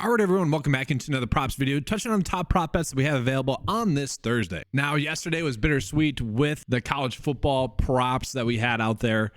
All right, everyone, welcome back into another props video, touching on the top prop bets that we have available on this Thursday. Now, yesterday was bittersweet with the college football props that we had out there.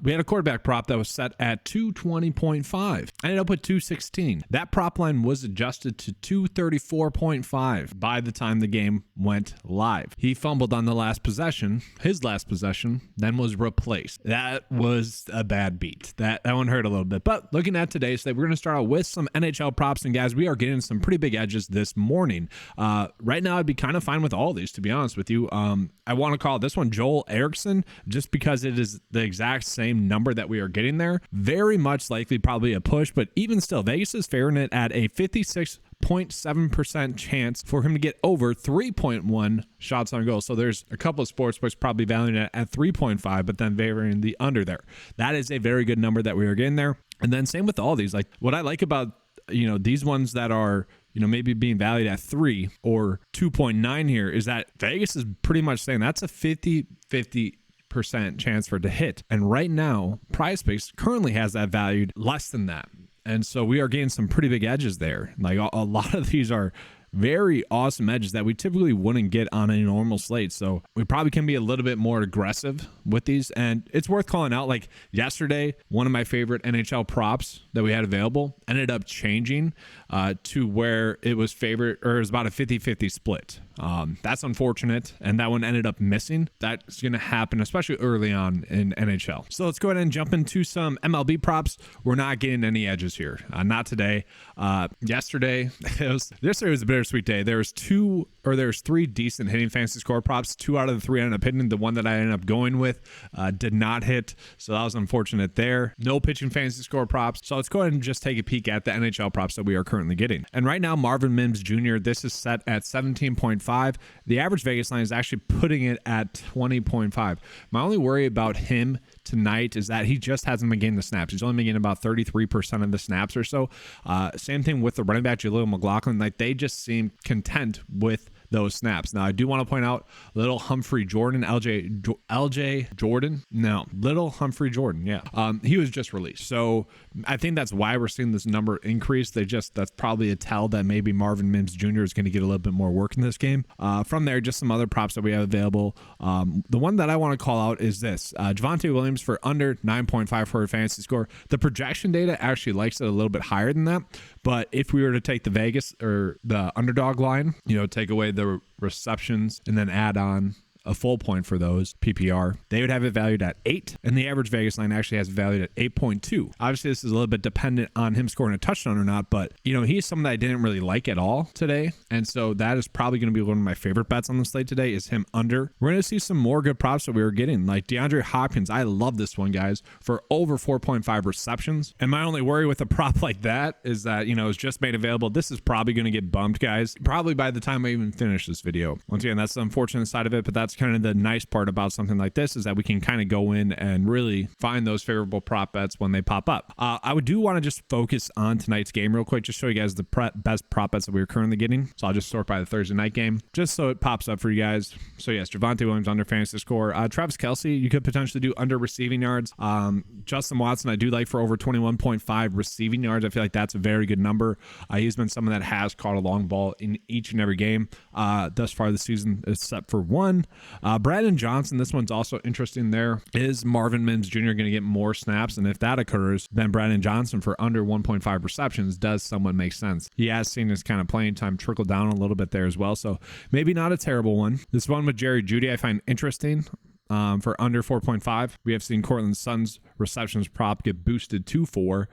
We had a quarterback prop that was set at 220.5. I ended up with 216. That prop line was adjusted to 234.5 by the time the game went live. He fumbled on the last possession, his last possession, then was replaced. That was a bad beat. That one hurt a little bit. But looking at today's slate, we're going to start out with some NHL props. And guys, we are getting some pretty big edges this morning. Right now, I'd be kind of fine with all these, to be honest with you. I want to call this one Joel Eriksson just because it is the exact same number that we are getting there. Very much likely probably a push, but even still, Vegas is favoring it at a 56.7% chance for him to get over 3.1 shots on goal. So there's a couple of sportsbooks probably valuing it at 3.5, but then varying the under there. That is a very good number that we are getting there. And then same with all these. Like what I like about these ones that are, maybe being valued at 3 or 2.9 here is that Vegas is pretty much saying that's a 50-50% chance for it to hit. And right now, PrizePicks currently has that valued less than that. And so we are getting some pretty big edges there. Like a lot of these are very awesome edges that we typically wouldn't get on a normal slate. So we probably can be a little bit more aggressive with these. And it's worth calling out, like yesterday, one of my favorite NHL props that we had available ended up changing to where it was it was about a 50-50 split. That's unfortunate. And that one ended up missing. That's going to happen, especially early on in NHL. So let's go ahead and jump into some MLB props. We're not getting any edges here. Not today. Yesterday was a bittersweet day. There's 3 decent hitting fantasy score props. 2 out of the 3 I ended up hitting. The one that I ended up going with did not hit. So that was unfortunate there. No pitching fantasy score props. So let's go ahead and just take a peek at the NHL props that we are currently getting. And right now, Marvin Mims Jr., this is set at 17.5. The average Vegas line is actually putting it at 20.5. My only worry about him tonight is that he just hasn't been getting the snaps. He's only been getting about 33% of the snaps or so. Same thing with the running back, Jaleel McLaughlin. Like they just seem content with those snaps. Now, I do want to point out little Humphrey Jordan, LJ Jordan. No, little Humphrey Jordan. Yeah. He was just released. So I think that's why we're seeing this number increase. That's probably a tell that maybe Marvin Mims Jr. is going to get a little bit more work in this game. From there, just some other props that we have available. The one that I want to call out is this. Javonte Williams for under 9.5 for a fantasy score. The projection data actually likes it a little bit higher than that. But if we were to take the Vegas or the underdog line, take away the receptions and then add on a full point for those PPR, they would have it valued at 8, and the average Vegas line actually has it valued at 8.2. Obviously, this is a little bit dependent on him scoring a touchdown or not, but he's someone that I didn't really like at all today, and so that is probably going to be one of my favorite bets on the slate today is him under. We're going to see some more good props that we were getting, like DeAndre Hopkins. I love this one, guys, for over 4.5 receptions, and my only worry with a prop like that is that it's just made available. This is probably going to get bumped, guys, probably by the time I even finish this video. Once again, that's the unfortunate side of it, but that's kind of the nice part about something like this is that we can kind of go in and really find those favorable prop bets when they pop up. I do want to just focus on tonight's game real quick, just show you guys the best prop bets that we're currently getting. So I'll just sort by the Thursday night game just so it pops up for you guys. So yes, Javonte Williams under fantasy score. Travis Kelce, you could potentially do under receiving yards. Justin Watson, I do like for over 21.5 receiving yards. I feel like that's a very good number. He's been someone that has caught a long ball in each and every game thus far this season, except for one. Brandon Johnson, this one's also interesting there. Is Marvin Mims Jr. going to get more snaps? And if that occurs, then Brandon Johnson for under 1.5 receptions does somewhat make sense. He has seen his kind of playing time trickle down a little bit there as well. So maybe not a terrible one. This one with Jerry Jeudy I find interesting. For under 4.5. We have seen Cortland Sutton's receptions prop get boosted to 4.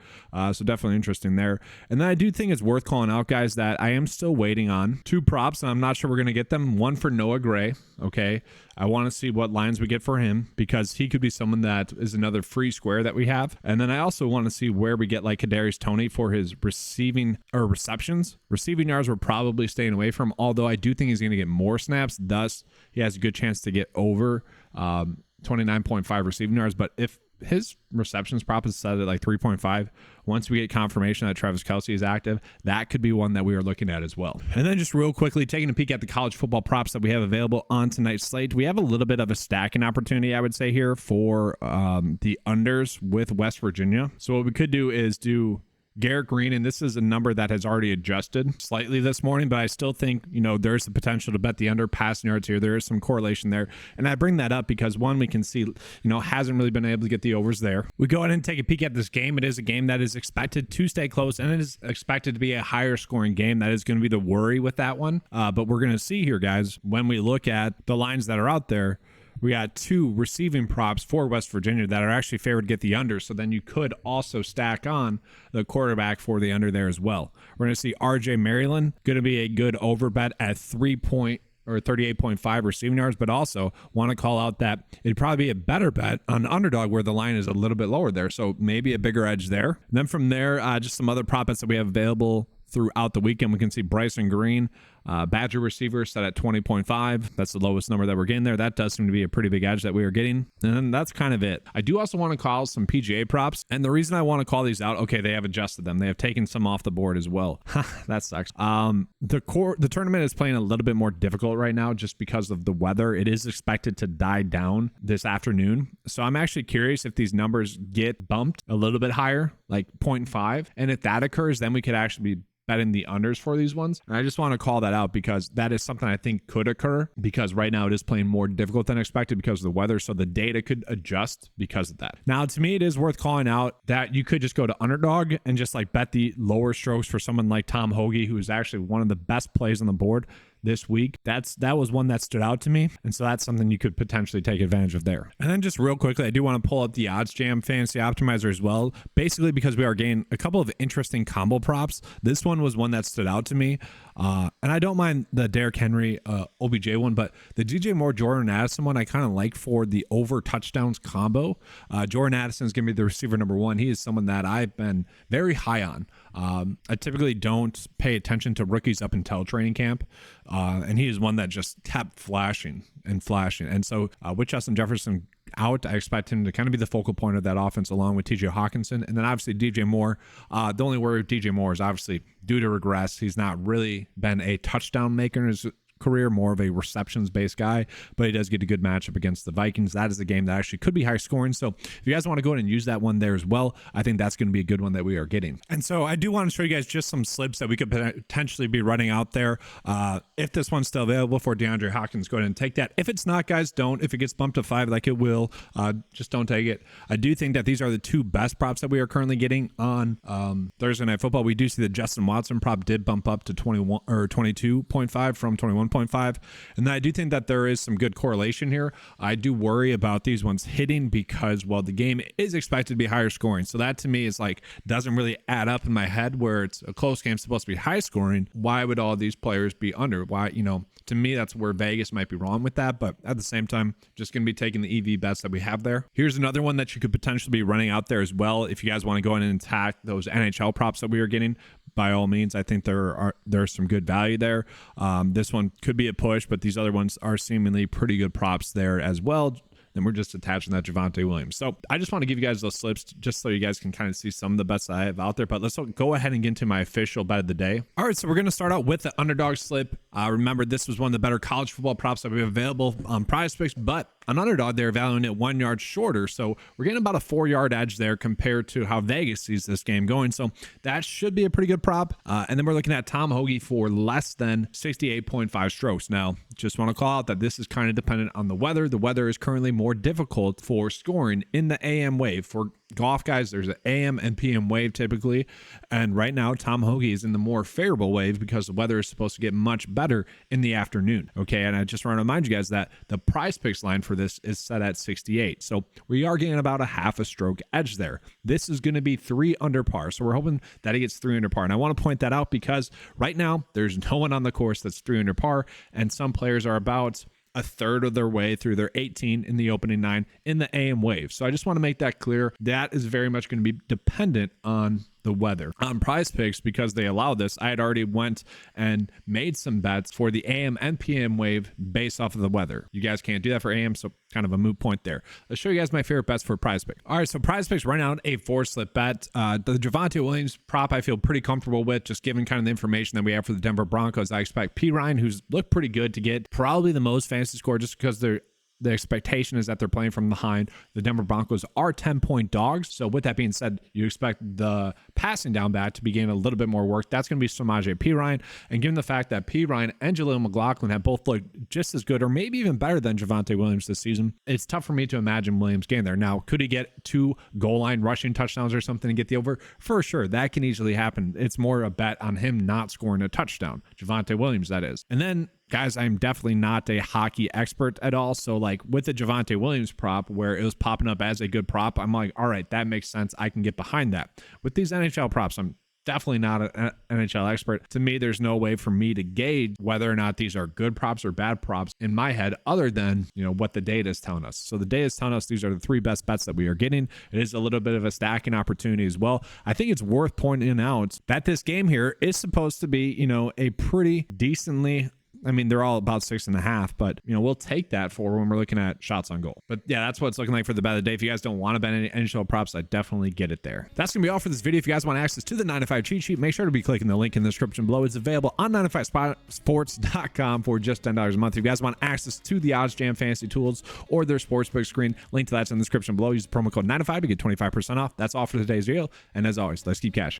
So definitely interesting there. And then I do think it's worth calling out, guys, that I am still waiting on 2 props, and I'm not sure we're going to get them. One for Noah Gray. Okay. I want to see what lines we get for him because he could be someone that is another free square that we have. And then I also want to see where we get like Kadarius Toney for his receiving or receptions. Receiving yards we're probably staying away from, although I do think he's going to get more snaps. Thus, he has a good chance to get over 29.5 receiving yards. But if his receptions prop is set at like 3.5, once we get confirmation that Travis Kelce is active, that could be one that we are looking at as well. And then just real quickly, taking a peek at the college football props that we have available on tonight's slate, we have a little bit of a stacking opportunity, I would say, here for the unders with West Virginia. So what we could do is do Garrett Green, and this is a number that has already adjusted slightly this morning, but I still think, there's the potential to bet the under passing yards here. There is some correlation there. And I bring that up because one, we can see, hasn't really been able to get the overs there. We go ahead and take a peek at this game. It is a game that is expected to stay close, and it is expected to be a higher scoring game. That is going to be the worry with that one. But we're going to see here, guys, when we look at the lines that are out there, we got 2 receiving props for West Virginia that are actually favored to get the under. So then you could also stack on the quarterback for the under there as well. We're going to see RJ Maryland going to be a good over bet at 38.5 receiving yards, but also want to call out that it'd probably be a better bet on underdog where the line is a little bit lower there. So maybe a bigger edge there. And then from there, just some other prop bets that we have available throughout the weekend. We can see Bryson Green, Badger receiver, set at 20.5. That's the lowest number that we're getting there. That does seem to be a pretty big edge that we are getting. And then that's kind of it. I do also want to call some PGA props. And the reason I want to call these out, okay, they have adjusted them. They have taken some off the board as well. That sucks. The tournament is playing a little bit more difficult right now just because of the weather. It is expected to die down this afternoon. So I'm actually curious if these numbers get bumped a little bit higher, like 0.5. And if that occurs, then we could actually be betting the unders for these ones. And I just want to call that out because that is something I think could occur because right now it is playing more difficult than expected because of the weather. So the data could adjust because of that. Now, to me, it is worth calling out that you could just go to underdog and just like bet the lower strokes for someone like Tom Hoagie, who is actually one of the best plays on the board this week. That was one that stood out to me. And so that's something you could potentially take advantage of there. And then just real quickly, I do want to pull up the ODDSJAM fantasy optimizer as well, basically because we are getting a couple of interesting combo props. This one was one that stood out to me. And I don't mind the Derrick Henry OBJ one, but the DJ Moore Jordan Addison one I kind of like for the over touchdowns combo. Jordan Addison is going to be the receiver number 1. He is someone that I've been very high on. I typically don't pay attention to rookies up until training camp. And he is one that just kept flashing. And so with Justin Jefferson out, I expect him to kind of be the focal point of that offense along with TJ Hawkinson. And then obviously DJ Moore. The only worry with DJ Moore is obviously due to regress. He's not really been a touchdown maker in his career, more of a receptions-based guy, but he does get a good matchup against the Vikings. That is a game that actually could be high scoring. So if you guys want to go ahead and use that one there as well, I think that's going to be a good one that we are getting. And so I do want to show you guys just some slips that we could potentially be running out there. If this one's still available for DeAndre Hopkins, go ahead and take that. If it's not, guys, don't. If it gets bumped to 5 like it will, just don't take it. I do think that these are the 2 best props that we are currently getting on Thursday Night Football. We do see the Justin Watson prop did bump up to 21 or 22.5 from 21.5. And I do think that there is some good correlation here. I do worry about these ones hitting because, well, the game is expected to be higher scoring. So that to me is like, doesn't really add up in my head where it's a close game supposed to be high scoring. Why would all these players be under? Why, to me, that's where Vegas might be wrong with that. But at the same time, just going to be taking the EV bets that we have there. Here's another one that you could potentially be running out there as well. If you guys want to go in and attack those NHL props that we are getting, by all means, I think there's some good value there. This one could be a push, but these other ones are seemingly pretty good props there as well. Then we're just attaching that Javonte Williams. So I just want to give you guys those slips just so you guys can kind of see some of the bets that I have out there. But let's go ahead and get into my official bet of the day. All right, so we're going to start out with the underdog slip. Remember, this was one of the better college football props that we have available on PrizePicks, but on underdog, they're valuing it 1 yard shorter. So we're getting about a 4-yard edge there compared to how Vegas sees this game going. So that should be a pretty good prop. And then we're looking at Tom Hoagie for less than 68.5 strokes. Now, just want to call out that this is kind of dependent on the weather. The weather is currently more difficult for scoring in the AM wave. For golf guys, there's an AM and PM wave typically. And right now, Tom Hoagie is in the more favorable wave because the weather is supposed to get much better in the afternoon. Okay, and I just want to remind you guys that the PrizePicks line for this is set at 68. So we are getting about a half a stroke edge there. This is going to be 3 under par. So we're hoping that it gets 3 under par. And I want to point that out because right now, there's no one on the course that's 3 under par. And some players are about a third of their way through their 18 in the opening 9 in the AM wave. So I just want to make that clear. That is very much going to be dependent on the weather. On PrizePicks, because they allow this, I had already went and made some bets for the AM and PM wave based off of the weather. You guys can't do that for AM, so kind of a moot point there. Let's show you guys my favorite bets for PrizePicks. All right, so PrizePicks right out a 4-slip bet. The Javonte Williams prop I feel pretty comfortable with, just given kind of the information that we have for the Denver Broncos. I expect P. Ryan, who's looked pretty good, to get probably the most fantasy score just because they're The expectation is that they're playing from behind. The Denver Broncos are 10-point dogs. So with that being said, you expect the passing down back to be getting a little bit more work. That's going to be Samaje Perine. And given the fact that Perine and Jaleel McLaughlin have both looked just as good or maybe even better than Javonte Williams this season, it's tough for me to imagine Williams getting there. Now, could he get 2 goal line rushing touchdowns or something and get the over? For sure, that can easily happen. It's more a bet on him not scoring a touchdown. Javonte Williams, that is. And then, guys, I'm definitely not a hockey expert at all. So like with the Javonte Williams prop where it was popping up as a good prop, I'm like, all right, that makes sense. I can get behind that. With these NHL props, I'm definitely not an NHL expert. To me, there's no way for me to gauge whether or not these are good props or bad props in my head other than, what the data is telling us. So the data is telling us these are the 3 best bets that we are getting. It is a little bit of a stacking opportunity as well. I think it's worth pointing out that this game here is supposed to be, a pretty decently, they're all about 6.5, but we'll take that for when we're looking at shots on goal. But yeah, that's what it's looking like for the bet of the day. If you guys don't want to bet any NHL props, I definitely get it there. That's gonna be all for this video. If you guys want access to the 9-to-5 cheat sheet, make sure to be clicking the link in the description below. It's available on 9to5sports.com for just $10 a month. If you guys want access to the ODDSJAM fantasy tools or their sportsbook screen, link to that's in the description below. Use the promo code 9to5 to get 25% off. That's all for today's video. And as always, let's keep cashing.